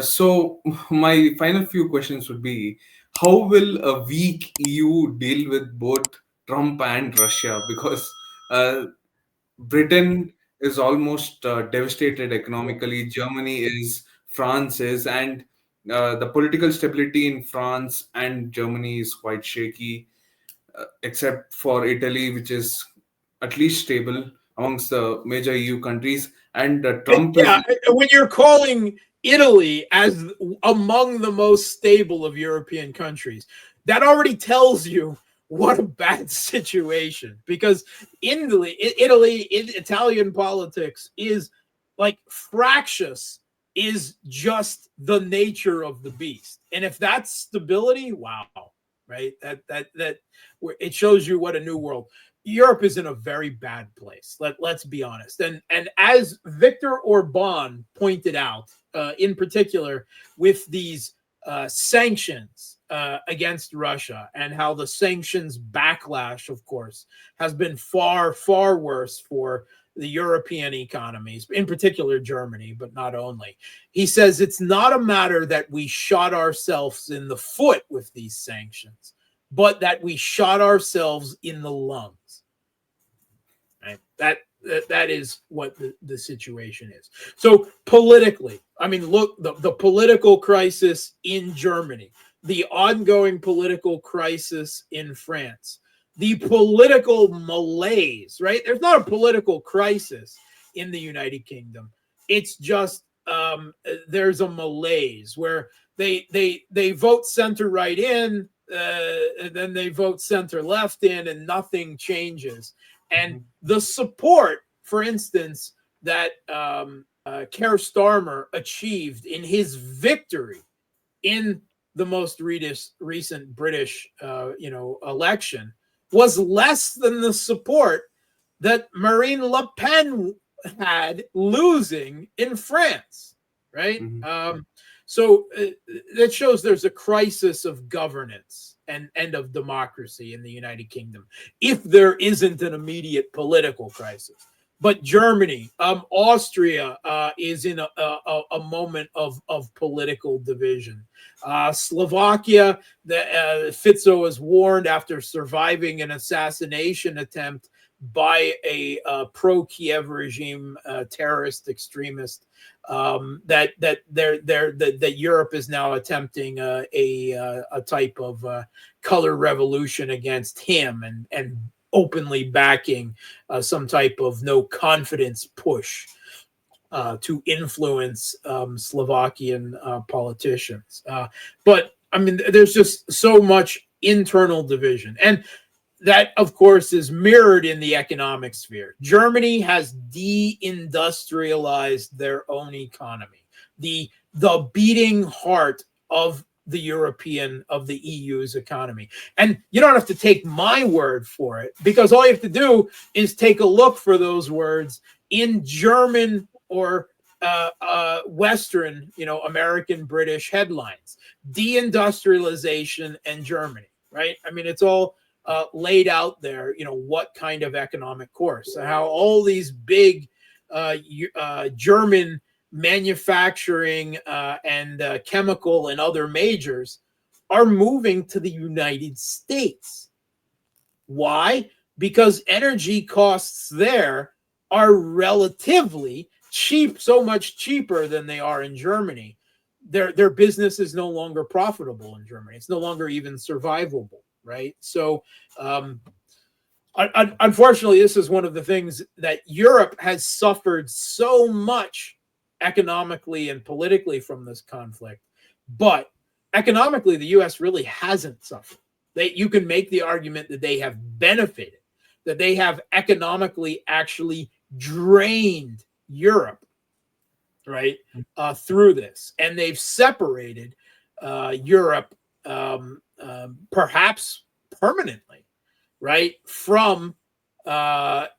So my final few questions would be: how will a weak EU deal with both Trump and Russia? Because Britain is almost devastated economically. Germany is, France is, and the political stability in France and Germany is quite shaky, except for Italy, which is at least stable amongst the major EU countries. And Trump is. Yeah, when you're calling Italy as among the most stable of European countries, that already tells you what a bad situation. Because Italian politics is like fractious, is just the nature of the beast. And if that's stability, wow, right? That it shows you what a new world. Europe is in a very bad place. Let's be honest. And as Viktor Orban pointed out, in particular with these sanctions against Russia, and how the sanctions backlash, of course, has been far, far worse for the European economies, in particular Germany, but not only. He says it's not a matter that we shot ourselves in the foot with these sanctions, but that we shot ourselves in the lungs. Right? That is what the situation is. So politically, I mean, look, the political crisis in Germany, the ongoing political crisis in France, the political malaise, right? There's not a political crisis in the United Kingdom. It's just there's a malaise where they vote center right in, and then they vote center left in, and nothing changes. And the support, for instance, that Keir Starmer achieved in his victory in the most recent British, election, was less than the support that Marine Le Pen had losing in France, right? Mhm. So that shows there's a crisis of governance and of democracy in the United Kingdom, if there isn't an immediate political crisis. But Germany, Austria is in a moment of political division. Slovakia, Fico was warned after surviving an assassination attempt by a pro-Kiev regime terrorist extremist, that Europe is now attempting a type of color revolution against him, and openly backing some type of no confidence push to influence Slovakian politicians. But I mean, there's just so much internal division. And that, of course, is mirrored in the economic sphere. Germany has deindustrialized their own economy, the beating heart of the EU's economy. And you don't have to take my word for it, because all you have to do is take a look for those words in German or Western, American, British headlines. Deindustrialization and Germany, right? I mean, it's all laid out there, what kind of economic course, how all these big German manufacturing and chemical and other majors are moving to the United States. Why? Because energy costs there are relatively cheap, so much cheaper than they are in Germany. Their business is no longer profitable in Germany. It's no longer even survivable. Right. So, unfortunately, this is one of the things that Europe has suffered so much economically and politically from this conflict. But economically, the U.S. really hasn't suffered. You can make the argument that they have benefited, that they have economically actually drained Europe, right, through this. And they've separated Europe perhaps permanently, right, from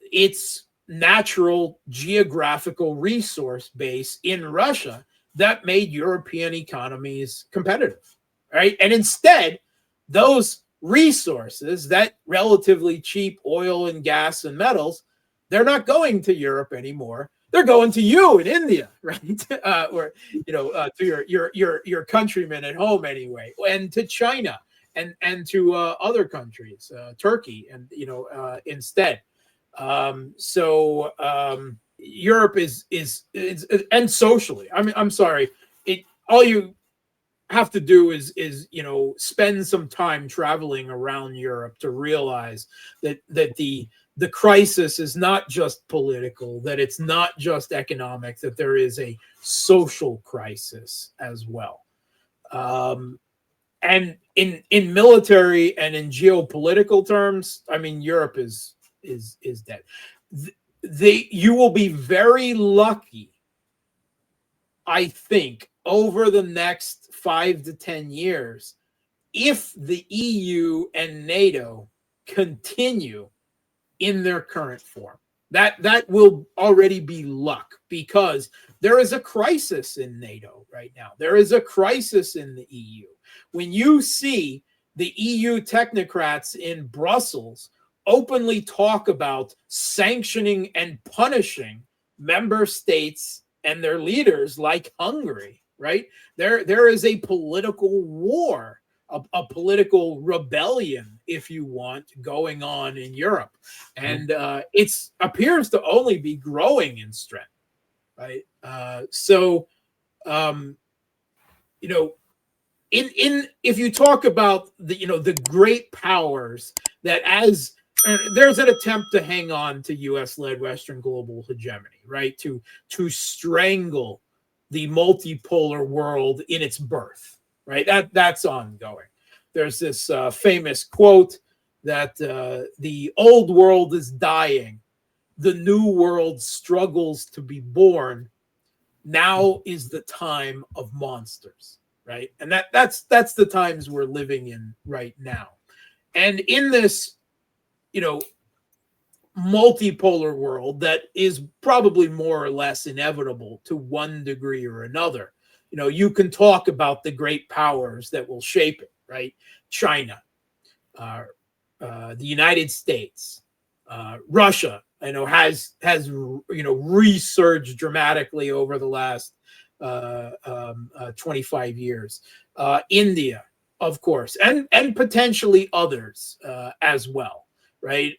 its natural geographical resource base in Russia that made European economies competitive, right? And instead, those resources, that relatively cheap oil and gas and metals, they're not going to Europe anymore. they're going to you in India, right? Or to your countrymen at home anyway, and to China and to other countries, Turkey, and instead. Europe is and socially. I mean, I'm sorry. All you have to do is spend some time traveling around Europe to realize that the crisis is not just political, that it's not just economic, that there is a social crisis as well. And in military and in geopolitical terms, I mean, Europe is dead. You will be very lucky, I think, over the next 5 to 10 years, if the EU and NATO continue in their current form. That will already be luck, because there is a crisis in NATO right now. There is a crisis in the EU. When you see the EU technocrats in Brussels openly talk about sanctioning and punishing member states and their leaders like Hungary, right? There is a political war, a political rebellion, if you want, going on in Europe. And it appears to only be growing in strength, right? If you talk about the great powers that there's an attempt to hang on to U.S.-led Western global hegemony, right? To strangle the multipolar world in its birth, right? That's ongoing. There's this famous quote that the old world is dying, the new world struggles to be born. Now is the time of monsters, right? And that's the times we're living in right now. And in this, multipolar world that is probably more or less inevitable to one degree or another, you can talk about the great powers that will shape it, right? China, the United States, Russia, has resurged dramatically over the last 25 years. India, of course, and potentially others as well, right?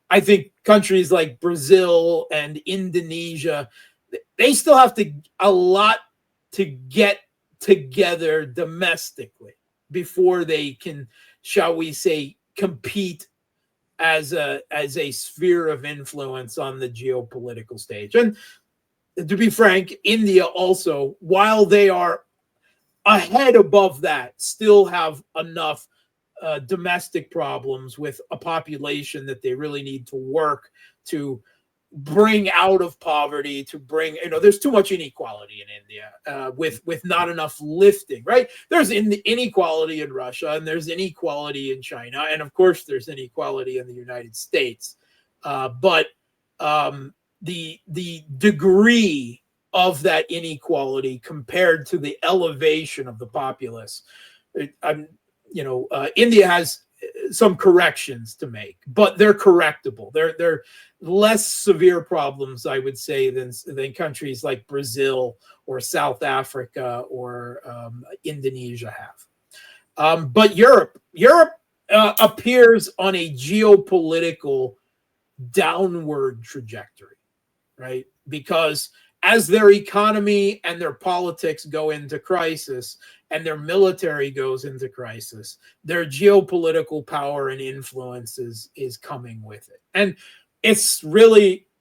I think countries like Brazil and Indonesia, they still have a lot to get together domestically before they can, shall we say, compete as a sphere of influence on the geopolitical stage. And to be frank, India also, while they are ahead above that, still have enough domestic problems with a population that they really need to work to bring out of poverty, to bring, there's too much inequality in India with not enough lifting, right? There's inequality in Russia, and there's inequality in China, and of course there's inequality in the United States. But the degree of that inequality compared to the elevation of the populace, India has some corrections to make, but they're correctable. They're less severe problems, I would say, than countries like Brazil or South Africa or Indonesia have. But Europe appears on a geopolitical downward trajectory, right? Because as their economy and their politics go into crisis and their military goes into crisis, their geopolitical power and influence is coming with it. And it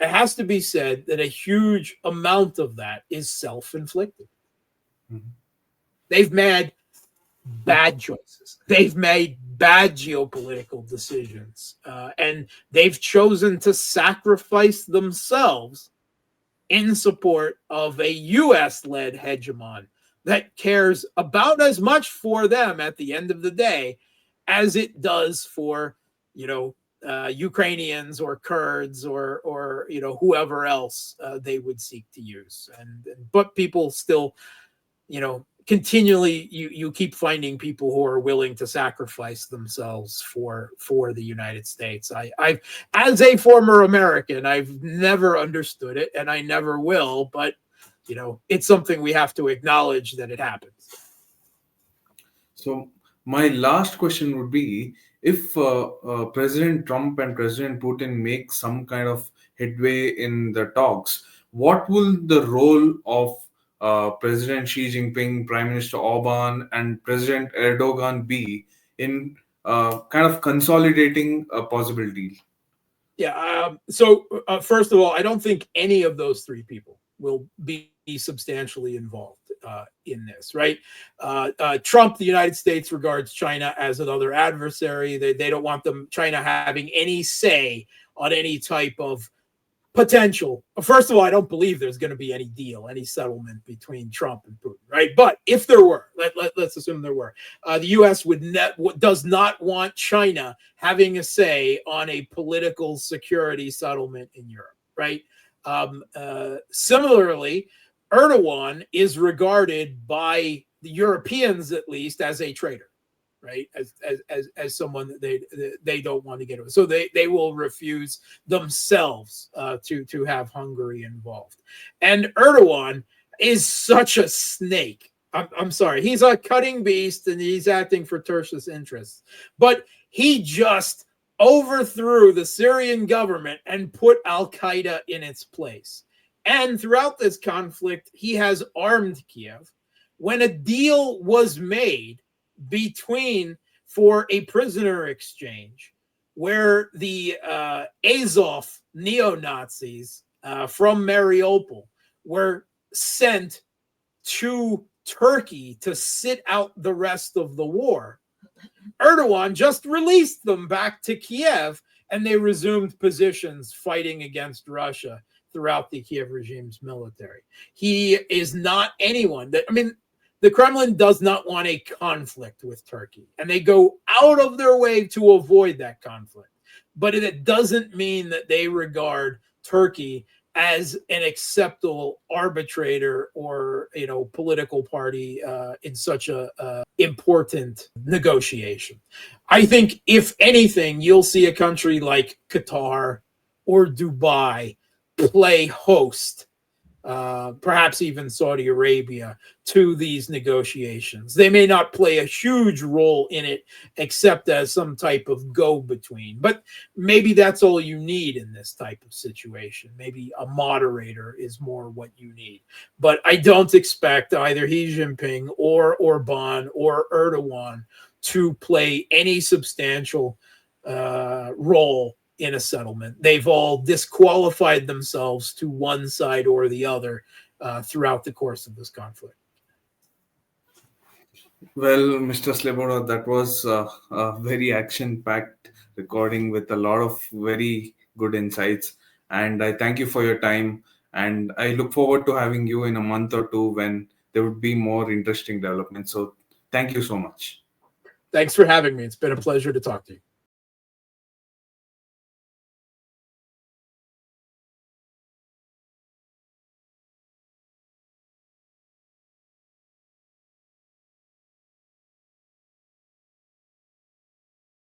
has to be said that a huge amount of that is self-inflicted. Mm-hmm. They've made bad choices. They've made bad geopolitical decisions. And they've chosen to sacrifice themselves in support of a U.S.-led hegemon that cares about as much for them at the end of the day as it does for, Ukrainians or Kurds or whoever else they would seek to use. But people still, continually you keep finding people who are willing to sacrifice themselves for the United States. I as a former American, I've never understood it, and I never will. But it's something we have to acknowledge that it happens. So my last question would be, if President Trump and President Putin make some kind of headway in the talks, what will the role of President Xi Jinping, Prime Minister Orban, and President Erdogan be in kind of consolidating a possible deal? Yeah. So first of all, I don't think any of those three people will be substantially involved in this, right? Trump, the United States regards China as another adversary. They don't want China having any say on any type of potential. First of all, I don't believe there's going to be any deal, any settlement between Trump and Putin, right? But if there were, let's assume there were, the U.S. does not want China having a say on a political security settlement in Europe, right? Similarly, Erdogan is regarded by the Europeans, at least, as a traitor, right? As someone that they don't want to get over. So they will refuse themselves to have Hungary involved. And Erdogan is such a snake. I'm sorry. He's a cutting beast, and he's acting for Turkish interests. But he just overthrew the Syrian government and put Al-Qaeda in its place. And throughout this conflict, he has armed Kiev. When a deal was made for a prisoner exchange, where the Azov neo-Nazis from Mariupol were sent to Turkey to sit out the rest of the war, Erdogan just released them back to Kiev, and they resumed positions fighting against Russia throughout the Kiev regime's military. He is not anyone that, the Kremlin does not want a conflict with Turkey, and they go out of their way to avoid that conflict. But it doesn't mean that they regard Turkey as an acceptable arbitrator or political party in such a important negotiation. I think, if anything, you'll see a country like Qatar or Dubai play host, perhaps even Saudi Arabia, to these negotiations. They may not play a huge role in it, except as some type of go-between. But maybe that's all you need in this type of situation. Maybe a moderator is more what you need. But I don't expect either Xi Jinping or Orban or Erdogan to play any substantial role in a settlement. They've all disqualified themselves to one side or the other throughout the course of this conflict. Well, Mr. Sleboda, that was a very action-packed recording with a lot of very good insights. And I thank you for your time. And I look forward to having you in a month or two when there would be more interesting developments. So thank you so much. Thanks for having me. It's been a pleasure to talk to you.